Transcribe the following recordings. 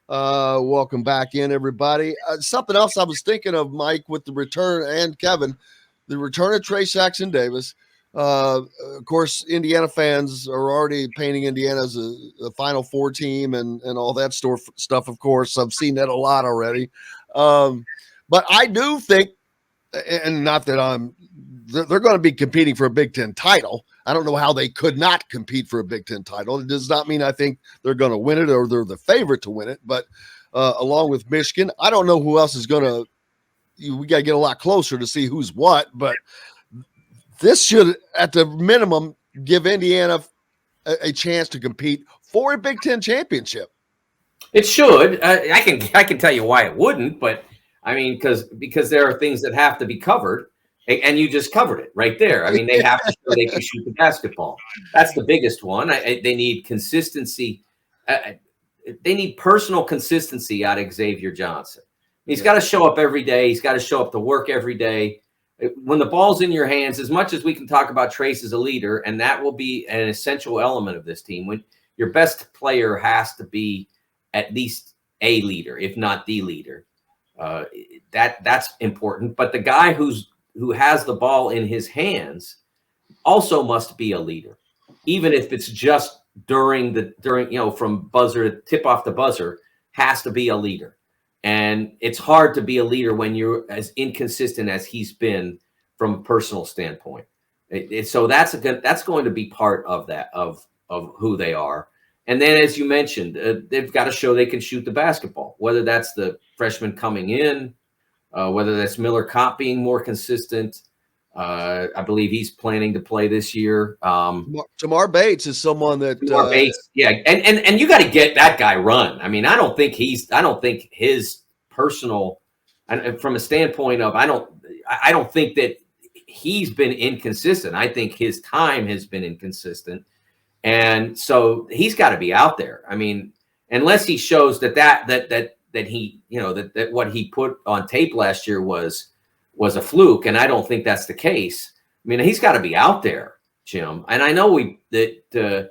Welcome back in, everybody. Something else I was thinking of, Mike, with the return, and Kevin, the return of Trayce Jackson-Davis. Uh, of course, Indiana fans are already painting Indiana as a Final Four team and all that stuff. Of course, I've seen that a lot already. Um, but I do think, and not that they're going to be competing for a Big Ten title. I don't know how they could not compete for a Big Ten title. It does not mean I think they're going to win it or they're the favorite to win it. But along with Michigan, I don't know who else is going to. We got to get a lot closer to see who's what. But this should, at the minimum, give Indiana a chance to compete for a Big Ten championship. It should. I can tell you why it wouldn't, but I mean because there are things that have to be covered, and you just covered it right there. I mean, they have to show they can shoot the basketball. That's the biggest one. They need consistency. They need personal consistency out of Xavier Johnson. He's got to show up every day. He's got to show up to work every day. When the ball's in your hands, as much as we can talk about Trayce as a leader, and that will be an essential element of this team, when your best player has to be at least a leader, if not the leader. That's important. But the guy who has the ball in his hands also must be a leader, even if it's just during from buzzer to tip off the buzzer, has to be a leader. And it's hard to be a leader when you're as inconsistent as he's been from a personal standpoint. So that's going to be part of that of who they are. And then, as you mentioned, they've got to show they can shoot the basketball, whether that's the freshman coming in, whether that's Miller Kopp being more consistent. I believe he's planning to play this year. Tamar Bates is someone that Bates, yeah, and you got to get that guy run. I mean, I don't think his personal, and from a standpoint of, I don't think that he's been inconsistent. I think his time has been inconsistent. And so he's got to be out there. I mean, unless he shows that he, that what he put on tape last year was a fluke, and I don't think that's the case. I mean, he's got to be out there, Jim. And I know that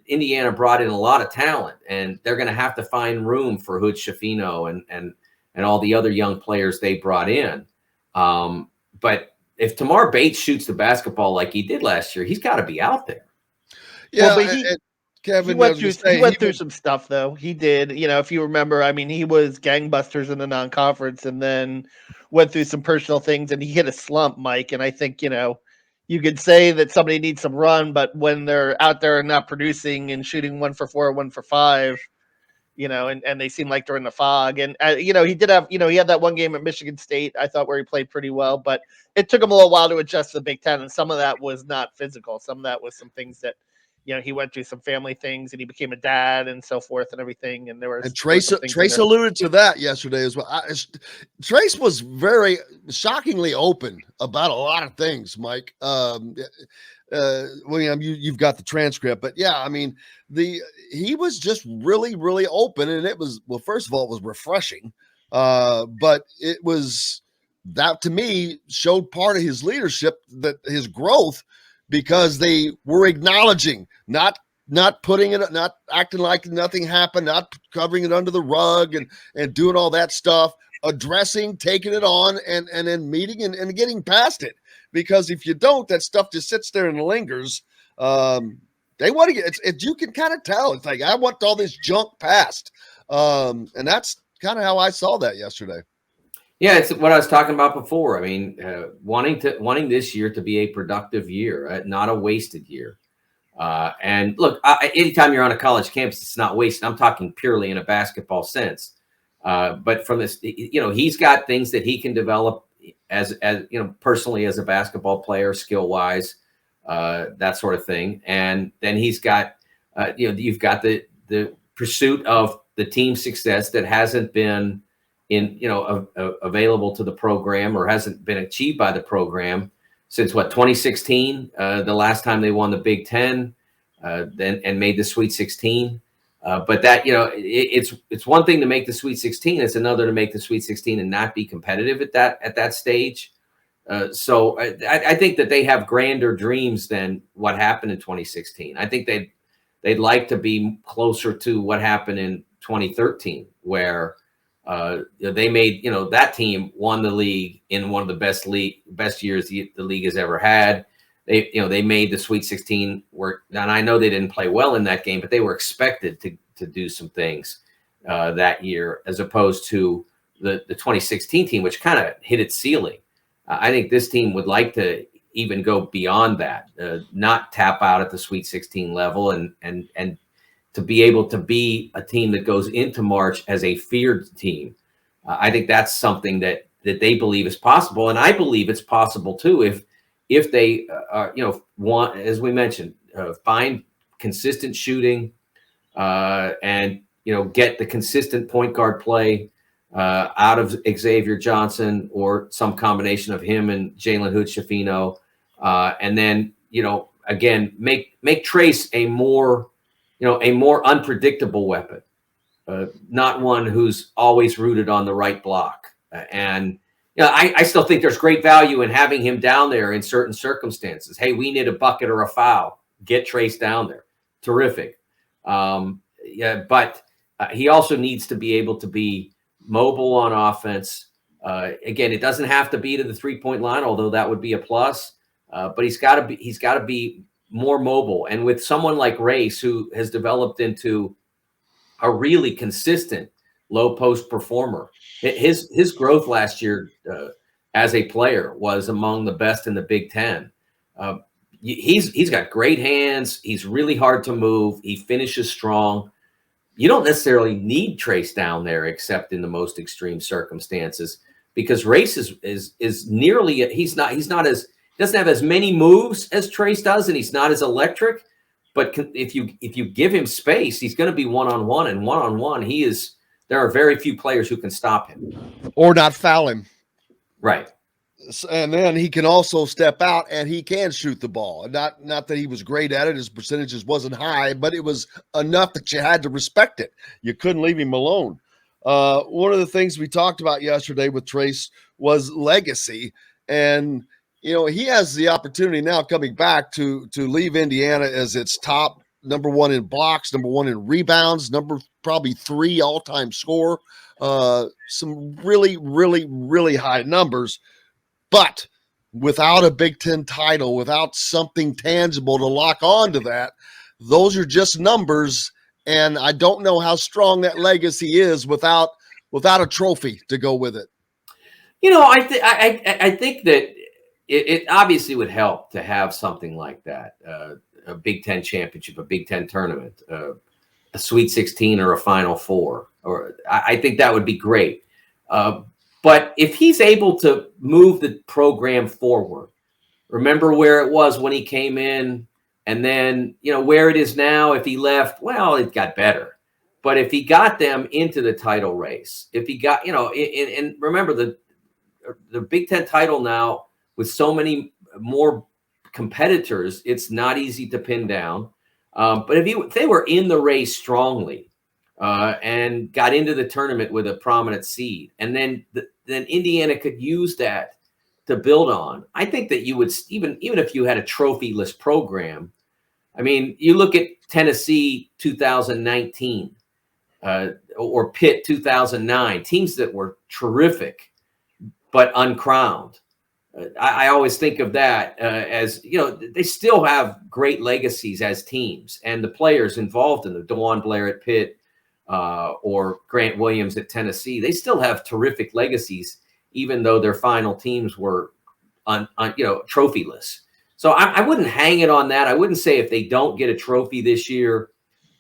Indiana brought in a lot of talent, and they're going to have to find room for Hood Schifino and all the other young players they brought in. But if Tamar Bates shoots the basketball like he did last year, he's got to be out there. Yeah, well, but Kevin, he went through some stuff, though. He did. If you remember, I mean, he was gangbusters in the non-conference and then went through some personal things, and he hit a slump, Mike. And I think, you could say that somebody needs some run, but when they're out there and not producing and shooting 1 for 4, 1 for 5, and they seem like they're in the fog. And, he did have, he had that one game at Michigan State, I thought, where he played pretty well, but it took him a little while to adjust to the Big Ten. And some of that was not physical. Some of that was some things that, he went through some family things, and he became a dad and so forth and everything. And Trayce alluded to that yesterday as well. Trayce was very shockingly open about a lot of things, Mike. William, you've got the transcript, but yeah, I mean, he was just really, really open, and it was, well, first of all, it was refreshing, but it was, that to me showed part of his leadership, that his growth, because they were acknowledging, not putting it, not acting like nothing happened, not covering it under the rug and doing all that stuff, addressing, taking it on, and then meeting and getting past it. Because if you don't, that stuff just sits there and lingers. They want to get, you can kind of tell. It's like, I want all this junk passed. And that's kind of how I saw that yesterday. Yeah, it's what I was talking about before. I mean, wanting this year to be a productive year, not a wasted year. And look, anytime you're on a college campus, it's not wasted. I'm talking purely in a basketball sense. But from this, he's got things that he can develop as personally as a basketball player, skill wise, that sort of thing. And then he's got, you've got the pursuit of the team success that hasn't been available to the program, or hasn't been achieved by the program since 2016, the last time they won the Big Ten, then and made the Sweet 16. But that, it's one thing to make the Sweet 16. It's another to make the Sweet 16 and not be competitive at that stage. So I think that they have grander dreams than what happened in 2016. I think they'd like to be closer to what happened in 2013, where they made, that team won the league in one of the best years the league has ever had. They made the Sweet 16 work, and I know they didn't play well in that game, but they were expected to do some things that year, as opposed to the 2016 team, which kind of hit its ceiling. I think this team would like to even go beyond that, not tap out at the Sweet 16 level, and to be able to be a team that goes into March as a feared team. I think that's something that they believe is possible, and I believe it's possible too if they want, as we mentioned, find consistent shooting and get the consistent point guard play out of Xavier Johnson, or some combination of him and Jalen Hood-Schifino, and then again make Trayce a more unpredictable weapon, not one who's always rooted on the right block. And I still think there's great value in having him down there in certain circumstances. Hey, we need a bucket or a foul. Get Trayce down there. Terrific. But he also needs to be able to be mobile on offense. Again, it doesn't have to be to the 3-point line, although that would be a plus. But he's got to be more mobile. And with someone like Race, who has developed into a really consistent low post performer, his growth last year as a player was among the best in the Big Ten. He's got great hands. He's really hard to move. He finishes strong. You don't necessarily need Trayce down there except in the most extreme circumstances, because Race is nearly, he doesn't have as many moves as Trayce does, and he's not as electric. But if you give him space, he's going to be one-on-one, and one-on-one there are very few players who can stop him or not foul him. Right. And then he can also step out and he can shoot the ball. Not that he was great at it. His percentages wasn't high, but it was enough that you had to respect it. You couldn't leave him alone. One of the things we talked about yesterday with Trayce was legacy. And, he has the opportunity now coming back to leave Indiana as its top number one in blocks, number one in rebounds, number probably 3 all-time scorer. Some really, really, really high numbers. But without a Big Ten title, without something tangible to lock onto that, those are just numbers. And I don't know how strong that legacy is without a trophy to go with it. I think that it obviously would help to have something like that, a Big Ten championship, a Big Ten tournament, a Sweet 16 or a Final Four. Or I think that would be great. But if he's able to move the program forward, remember where it was when he came in, and then, where it is now. If he left, well, it got better. But if he got them into the title race, if he got, and remember the Big Ten title now, with so many more competitors, it's not easy to pin down. But if they were in the race strongly, and got into the tournament with a prominent seed, and then Indiana could use that to build on. I think that you would, even if you had a trophyless program, I mean, you look at Tennessee 2019 or Pitt 2009, teams that were terrific but uncrowned. I always think of that as, they still have great legacies as teams, and the players involved in them, DeJuan Blair at Pitt, or Grant Williams at Tennessee, they still have terrific legacies, even though their final teams were trophyless. So I wouldn't hang it on that. I wouldn't say if they don't get a trophy this year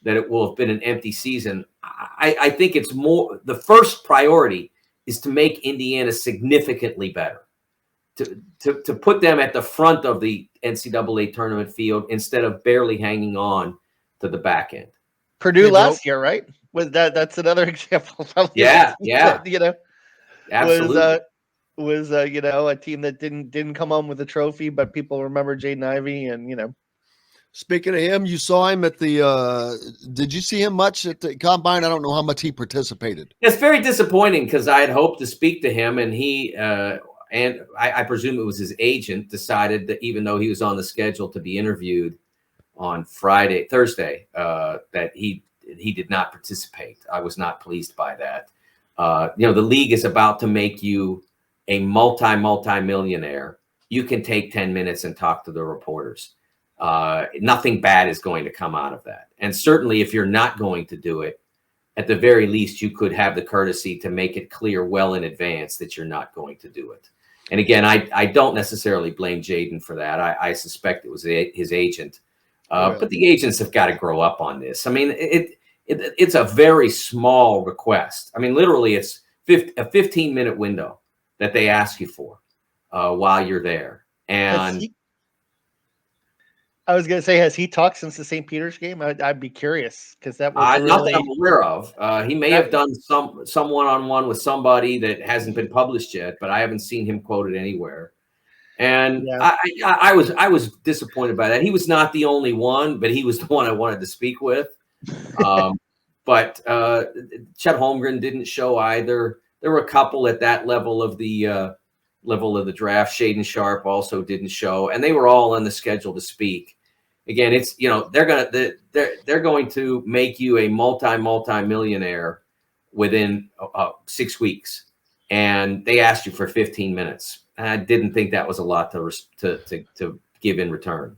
that it will have been an empty season. I think it's more, the first priority is to make Indiana significantly better, to put them at the front of the NCAA tournament field instead of barely hanging on to the back end. Purdue last year, right? That's another example. Yeah. Absolutely. Was a team that didn't come home with a trophy, but people remember Jaden Ivey, and Speaking of him, you saw him at the did you see him much at the combine? I don't know how much he participated. It's very disappointing, because I had hoped to speak to him, and he and I presume it was his agent decided that, even though he was on the schedule to be interviewed on Thursday, that he he did not participate. I was not pleased by that. You know, the league is about to make you a multi-millionaire. You can take 10 minutes and talk to the reporters. Nothing bad is going to come out of that. And certainly if you're not going to do it, at the very least, you could have the courtesy to make it clear well in advance that you're not going to do it. And again, I don't necessarily blame Jaden for that. I suspect it was his agent. But the agents have got to grow up on this. I mean, it's a very small request. I mean, literally, it's a 15-minute window that they ask you for while you're there. And I was going to say, has he talked since the St. Peter's game? I'd be curious because that was not that I'm aware of. He may have done some one-on-one with somebody that hasn't been published yet, but I haven't seen him quoted anywhere. And I was disappointed by that. He was not the only one, but he was the one I wanted to speak with. But Chet Holmgren didn't show either. There were a couple at that level of the draft. Shaden Sharp also didn't show, and they were all on the schedule to speak. Again, it's, you know, they're going to make you a multi-millionaire within 6 weeks, and they asked you for 15 minutes. I didn't think that was a lot to give in return.